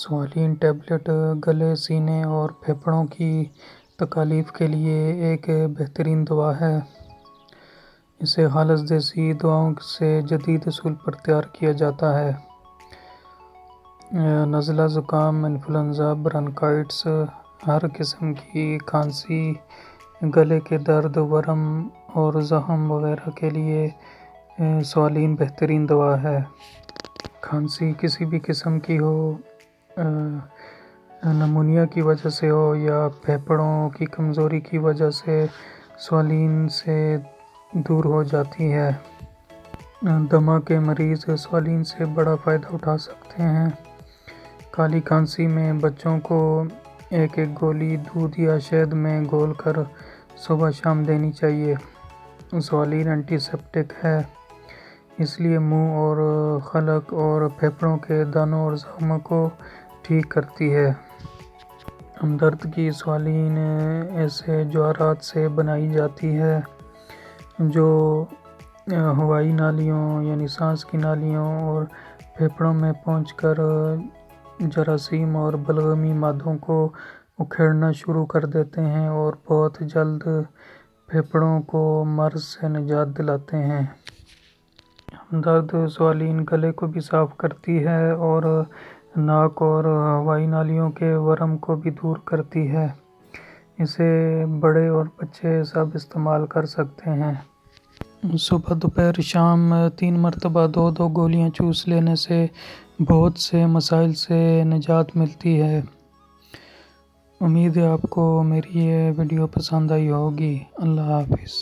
سوالین tablet گلے، سینے اور پھیپھڑوں کی تکالیف کے لیے ایک بہترین دوا ہے۔ اسے خالص دیسی دواؤں سے جدید اصول پر تیار کیا جاتا ہے۔ نزلہ، زکام، انفلونزا، برونکائٹس، ہر قسم کی کھانسی، گلے کے درد، ورم اور زخم وغیرہ کے لیے سوالین بہترین دوا ہے۔ کھانسی کسی بھی قسم کی ہو، نمونیا کی وجہ سے ہو یا پھیپھڑوں کی کمزوری کی وجہ سے، سوالین سے دور ہو جاتی ہے۔ دمہ کے مریض سوالین سے بڑا فائدہ اٹھا سکتے ہیں۔ کالی کھانسی میں بچوں کو ایک گولی دودھ یا شہد میں گھول کر صبح شام دینی چاہیے۔ سوالین اینٹی سیپٹک ہے، اس لیے منہ اور حلق اور پھیپھڑوں کے دانوں اور زخموں کو ٹھیک کرتی ہے۔ ہمدرد کی سوالین ایسے جوہرات سے بنائی جاتی ہے جو ہوائی نالیوں یعنی سانس کی نالیوں اور پھیپھڑوں میں پہنچ کر جراثیم اور بلغمی مادوں کو اکھیڑنا شروع کر دیتے ہیں اور بہت جلد پھیپھڑوں کو مرض سے نجات دلاتے ہیں۔ ہمدرد سوالین گلے کو بھی صاف کرتی ہے اور ناک اور ہوائی نالیوں کے ورم کو بھی دور کرتی ہے۔ اسے بڑے اور بچے سب استعمال کر سکتے ہیں۔ صبح، دوپہر، شام 3 مرتبہ 2 گولیاں چوس لینے سے بہت سے مسائل سے نجات ملتی ہے۔ امید ہے آپ کو میری یہ ویڈیو پسند آئی ہوگی۔ اللہ حافظ۔